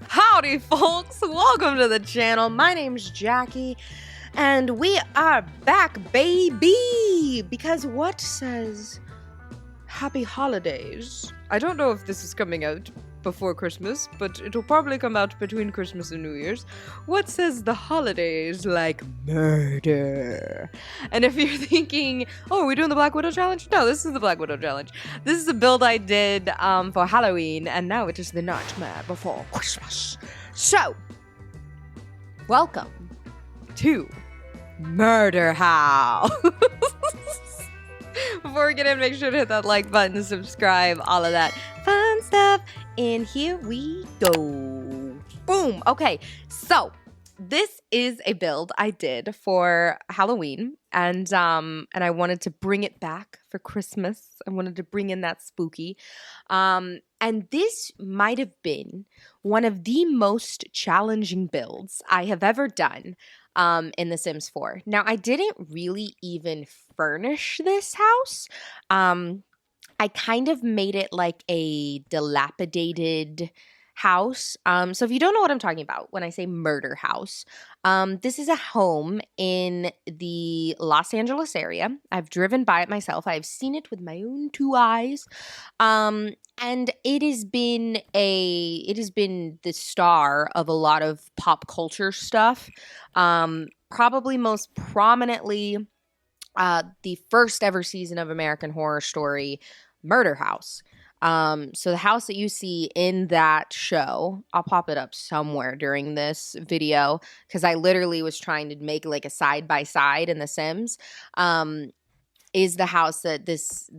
Howdy, folks. Welcome to the channel. My name's Jackie, and we are back, baby. Because what says happy holidays? I don't know if this is coming out before Christmas, but it'll probably come out between Christmas and New Year's. What says the holidays like murder? And if you're thinking, oh, are we doing the Black Widow challenge? No, this is the Black Widow challenge. This is a build I did for Halloween, and now it is the nightmare before Christmas. So, welcome to Murder House. Before we get in, make sure to hit that like button, subscribe, all of that fun stuff. And here we go. Boom. Okay, so this is a build I did for Halloween, and I wanted to bring it back for Christmas. I wanted to bring in that spooky. And this might have been one of the most challenging builds I have ever done in The Sims 4. Now, I didn't really even furnish this house. I kind of made it like a dilapidated house. So if you don't know what I'm talking about when I say murder house, this is a home in the Los Angeles area. I've driven by it myself. I've seen it with my own two eyes. And it has been the star of a lot of pop culture stuff. Probably most prominently the first ever season of American Horror Story, Murder House. So the house that you see in that show, I'll pop it up somewhere during this video because I literally was trying to make like a side by side in The Sims, is the house that this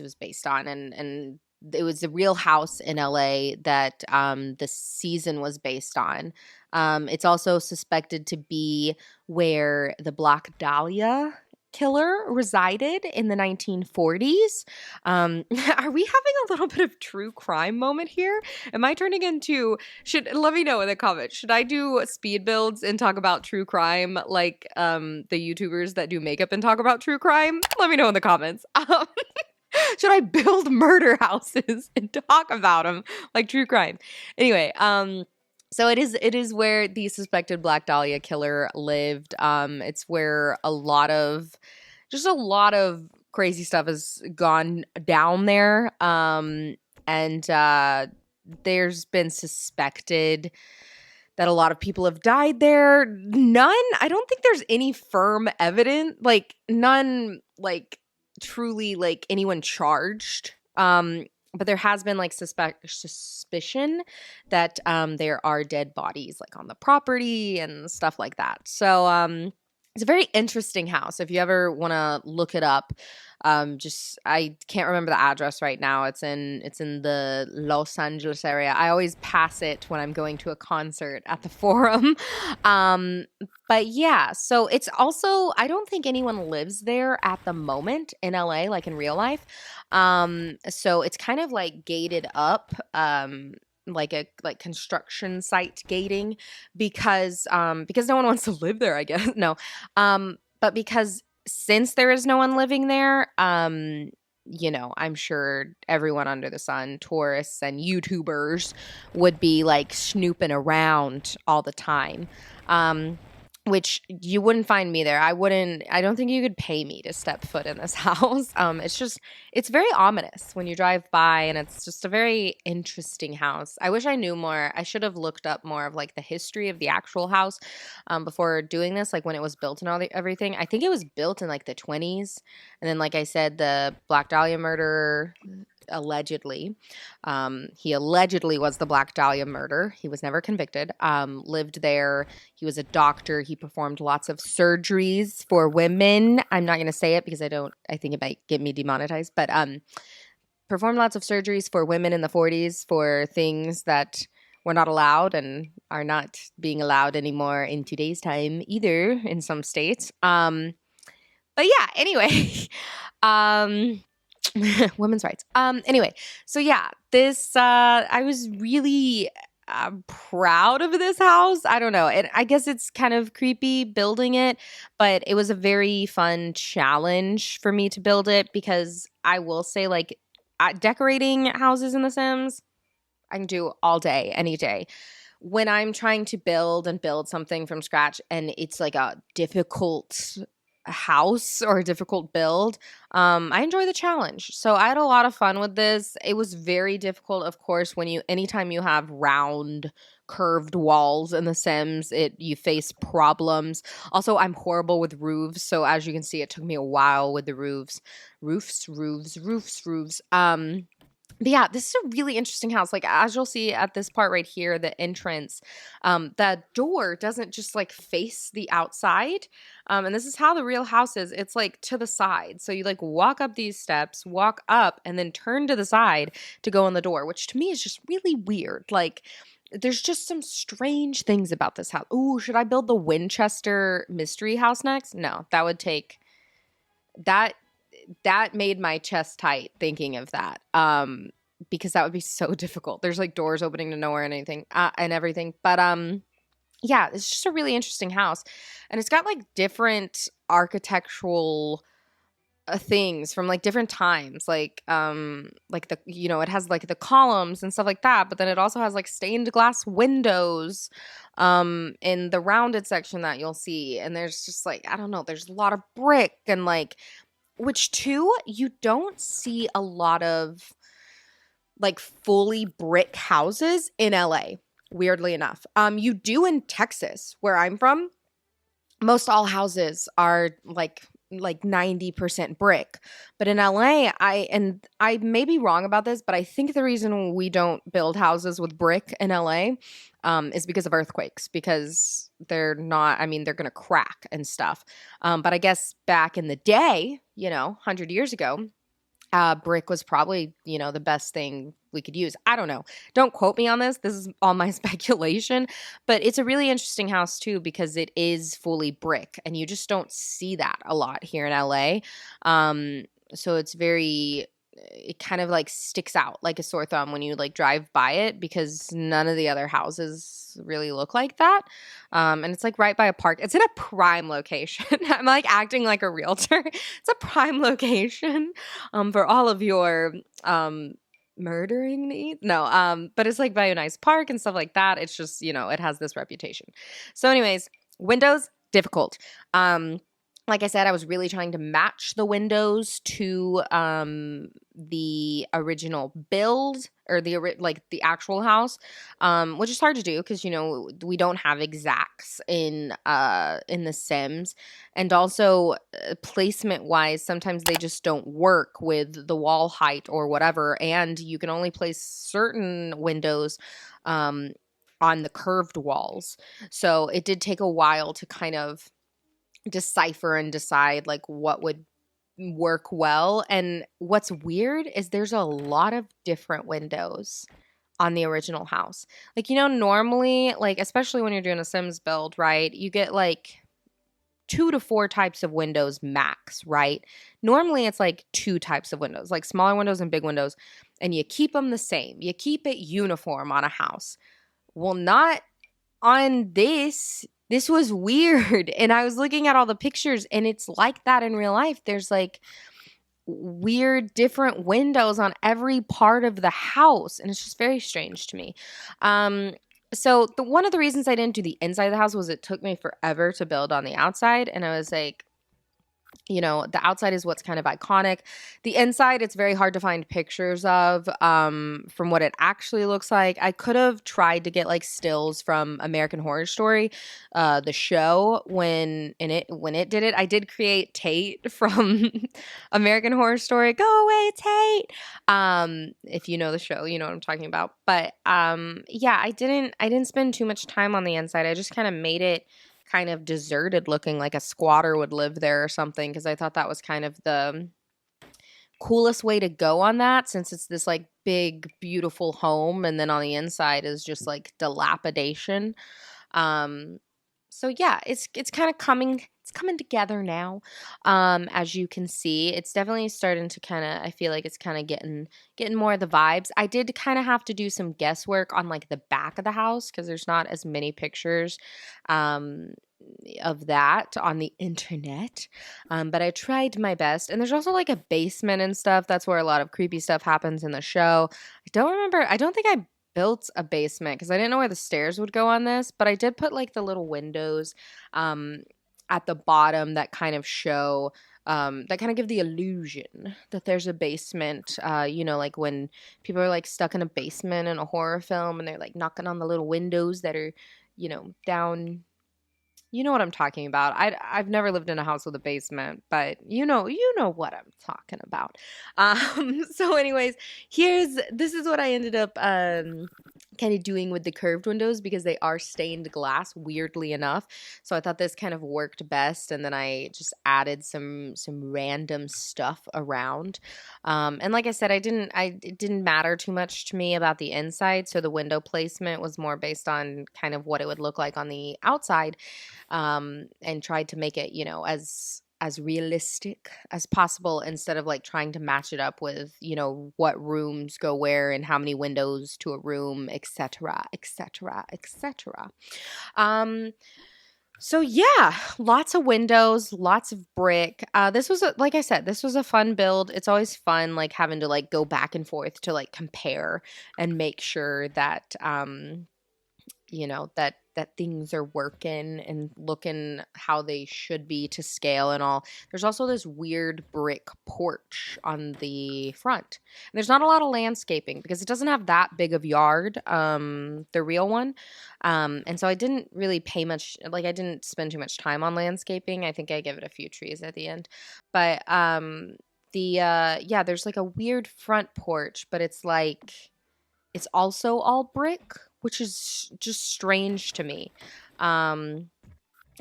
was based on, and it was a real house in LA that the season was based on. It's also suspected to be where the Black Dahlia killer resided in the 1940s. Are we having a little bit of true crime moment here? Am I turning into, let me know in the comments, should I do speed builds and talk about true crime like the YouTubers that do makeup and talk about true crime? Let me know in the comments. Should I build murder houses and talk about them like true crime? Anyway, so it is where the suspected Black Dahlia killer lived. It's where a lot of crazy stuff has gone down there. And there's been suspected that a lot of people have died there. I don't think there's any firm evidence, truly like anyone charged. But there has been like suspicion that there are dead bodies like on the property and stuff like that. So it's a very interesting house. If you ever want to look it up, I can't remember the address right now. It's in the Los Angeles area. I always pass it when I'm going to a concert at the Forum. But yeah, so it's also, I don't think anyone lives there at the moment in LA, like in real life. So it's kind of like gated up, like construction site gating because no one wants to live there, I guess. No. But because since there is no one living there, I'm sure everyone under the sun, tourists and YouTubers, would be like snooping around all the time. Which you wouldn't find me there. I don't think you could pay me to step foot in this house. It's very ominous when you drive by, and it's just a very interesting house. I wish I knew more. I should have looked up more of like the history of the actual house before doing this, like when it was built and everything. I think it was built in like the 20s. And then, like I said, the Black Dahlia murder, allegedly. He allegedly was the Black Dahlia murderer. He was never convicted. Lived there. He was a doctor. He performed lots of surgeries for women. I'm not going to say it because I think it might get me demonetized, but performed lots of surgeries for women in the 40s for things that were not allowed and are not being allowed anymore in today's time either in some states. But yeah, anyway, women's rights. Anyway, so yeah, this, I was really proud of this house. I don't know. I guess it's kind of creepy building it, but it was a very fun challenge for me to build it because I will say, like, decorating houses in The Sims, I can do all day, any day. When I'm trying to build something from scratch and it's like a difficult house or a difficult build, I enjoy the challenge. So I had a lot of fun with this. It was very difficult, of course, anytime you have round curved walls in The Sims, you face problems. Also, I'm horrible with roofs, so as you can see, it took me a while with the roofs. But yeah, this is a really interesting house. Like, as you'll see at this part right here, the entrance, the door doesn't just like face the outside. And this is how the real house is. It's like to the side. So you like walk up these steps, walk up, and then turn to the side to go in the door, which to me is just really weird. Like, there's just some strange things about this house. Ooh, should I build the Winchester mystery house next? No, that would take that. That made my chest tight thinking of that, because that would be so difficult. There's like doors opening to nowhere and anything and everything. But yeah, it's just a really interesting house, and it's got like different architectural things from like different times, like the it has like the columns and stuff like that, but then it also has like stained glass windows in the rounded section that you'll see, and there's just like, I don't know, there's a lot of brick and like, which too, you don't see a lot of like fully brick houses in LA, weirdly enough. You do in Texas, where I'm from. Most all houses are like 90% brick. But in LA, I may be wrong about this, but I think the reason we don't build houses with brick in LA is because of earthquakes, because they're going to crack and stuff. But I guess back in the day, 100 years ago, brick was probably, the best thing we could use. I don't know. Don't quote me on this. This is all my speculation. But it's a really interesting house, too, because it is fully brick. And you just don't see that a lot here in LA. So it kind of like sticks out like a sore thumb when you like drive by it, because none of the other houses really look like that. And it's like right by a park. It's in a prime location. I'm like acting like a realtor. It's a prime location for all of your murdering needs. No, but it's like by a nice park and stuff like that. It's just, it has this reputation. So anyways, windows, difficult. Like I said, I was really trying to match the windows to the original build, or the actual house, which is hard to do because we don't have exacts in The Sims, and also placement wise, sometimes they just don't work with the wall height or whatever, and you can only place certain windows on the curved walls. So it did take a while to kind of decipher and decide like what would work well. And what's weird is there's a lot of different windows on the original house. Like, normally, like, especially when you're doing a Sims build, right, you get like 2 to 4 types of windows max, right? Normally it's like 2 types of windows, like smaller windows and big windows, and you keep them the same. You keep it uniform on a house. Well, not on this. This was weird. And I was looking at all the pictures, and it's like that in real life. There's like weird different windows on every part of the house, and it's just very strange to me. So one of the reasons I didn't do the inside of the house was it took me forever to build on the outside, and I was like, the outside is what's kind of iconic. The inside, it's very hard to find pictures of from what it actually looks like. I could have tried to get like stills from American Horror Story, the show, when it did it. I did create Tate from American Horror Story. Go away, Tate. If you know the show, you know what I'm talking about. But yeah, I didn't spend too much time on the inside. I just kind of made it kind of deserted looking, like a squatter would live there or something, because I thought that was kind of the coolest way to go on that, since it's this like big beautiful home, and then on the inside is just like dilapidation. So yeah, it's kind of coming together now. As you can see, it's definitely starting to kind of, I feel like it's kind of getting more of the vibes. I did kind of have to do some guesswork on like the back of the house, because there's not as many pictures of that on the internet, but I tried my best. And there's also like a basement and stuff. That's where a lot of creepy stuff happens in the show. I don't think I built a basement because I didn't know where the stairs would go on this, but I did put like the little windows at the bottom that kind of show that kind of give the illusion that there's a basement. Like when people are like stuck in a basement in a horror film and they're like knocking on the little windows that are, down. You know what I'm talking about. I've never lived in a house with a basement, but you know what I'm talking about. So anyways, this is what I ended up kind of doing with the curved windows because they are stained glass, weirdly enough. So I thought this kind of worked best, and then I just added some random stuff around. And like I said, it didn't matter too much to me about the inside, so the window placement was more based on kind of what it would look like on the outside. And tried to make it, as realistic as possible instead of like trying to match it up with, what rooms go where and how many windows to a room, etc., etc., etc. So yeah, lots of windows, lots of brick. This was like I said, this was a fun build. It's always fun like having to like go back and forth to like compare and make sure that that things are working and looking how they should be to scale and all. There's also this weird brick porch on the front. And there's not a lot of landscaping because it doesn't have that big of yard, the real one. And so I didn't really pay much, like I didn't spend too much time on landscaping. I think I give it a few trees at the end. But there's like a weird front porch, but it's like it's also all brick, which is just strange to me.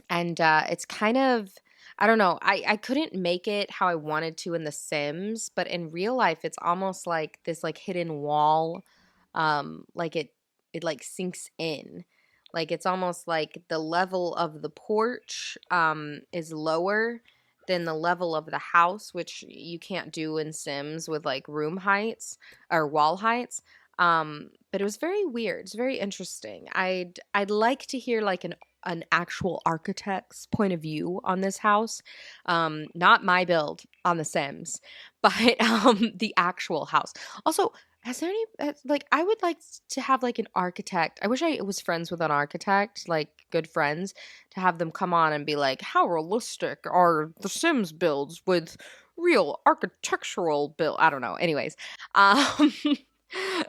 It's kind of, I don't know, I couldn't make it how I wanted to in The Sims, but in real life, it's almost like this like hidden wall, like it like sinks in. Like it's almost like the level of the porch is lower than the level of the house, which you can't do in Sims with like room heights or wall heights. But it was very weird. It's very interesting. I'd like to hear like an actual architect's point of view on this house. Not my build on The Sims, but the actual house. Also, has there any like I would like to have like an architect. I wish I was friends with an architect, like good friends, to have them come on and be like, how realistic are The Sims builds with real architectural build? I don't know. Anyways,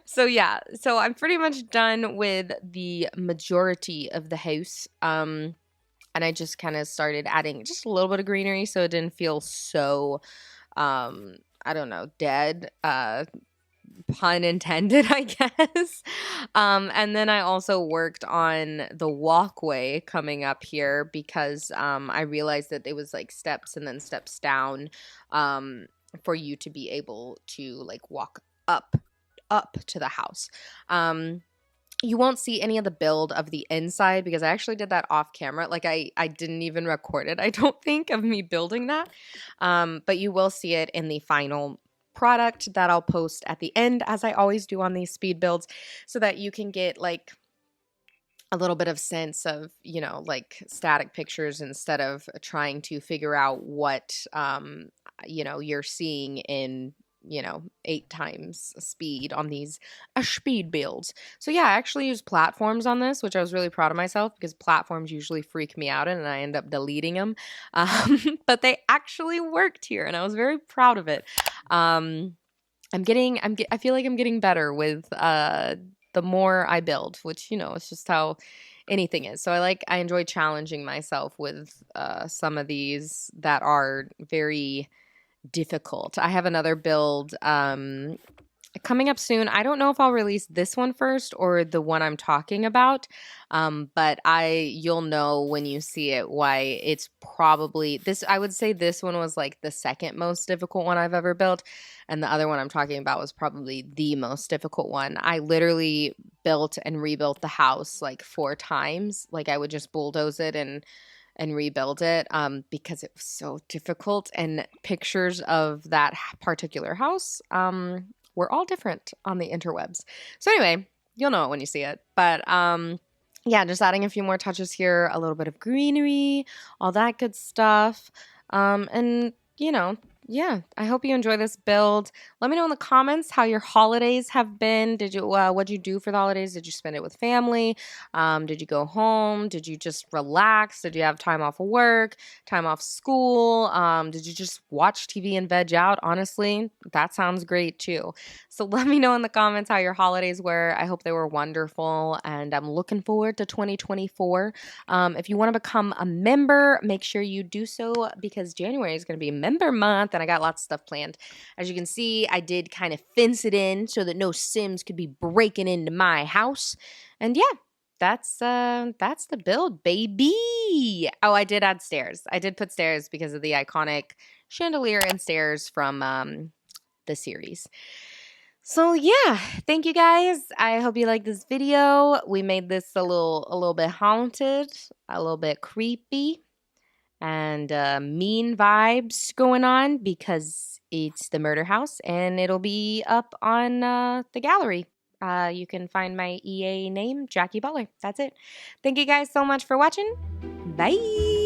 so I'm pretty much done with the majority of the house. And I just kind of started adding just a little bit of greenery so it didn't feel so I don't know, dead. Pun intended, I guess. And then I also worked on the walkway coming up here because I realized that it was like steps and then steps down for you to be able to like walk up to the house. You won't see any of the build of the inside because I actually did that off camera. Like I didn't even record it, I don't think, of me building that. But you will see it in the final product that I'll post at the end, as I always do on these speed builds, so that you can get like a little bit of sense of, like static pictures instead of trying to figure out what, you're seeing in 8 times speed on these speed builds. So yeah, I actually used platforms on this, which I was really proud of myself because platforms usually freak me out and I end up deleting them. But they actually worked here and I was very proud of it. I feel like I'm getting better with the more I build, which, it's just how anything is. So I enjoy challenging myself with some of these that are very difficult. I have another build coming up soon. I don't know if I'll release this one first or the one I'm talking about, but you'll know when you see it why it's probably this. I would say this one was like the second most difficult one I've ever built, and the other one I'm talking about was probably the most difficult one. I literally built and rebuilt the house like 4 times. Like I would just bulldoze it and rebuild it because it was so difficult, and pictures of that particular house were all different on the interwebs. So anyway, you'll know it when you see it. But yeah, just adding a few more touches here, a little bit of greenery, all that good stuff. And, yeah, I hope you enjoy this build. Let me know in the comments how your holidays have been. What'd you do for the holidays? Did you spend it with family? Did you go home? Did you just relax? Did you have time off of work, time off school? Did you just watch TV and veg out? Honestly, that sounds great too. So let me know in the comments how your holidays were. I hope they were wonderful, and I'm looking forward to 2024. If you want to become a member, make sure you do so because January is going to be member month, and I got lots of stuff planned. As you can see, I did kind of fence it in so that no Sims could be breaking into my house. And yeah, that's the build, baby. Oh, I did add stairs. I did put stairs because of the iconic chandelier and stairs from the series. So yeah, thank you guys. I hope you like this video. We made this a little bit haunted, a little bit creepy, and mean vibes going on because it's the murder house and it'll be up on the gallery. You can find my EA name, Jaci Butler. That's it. Thank you guys so much for watching. Bye.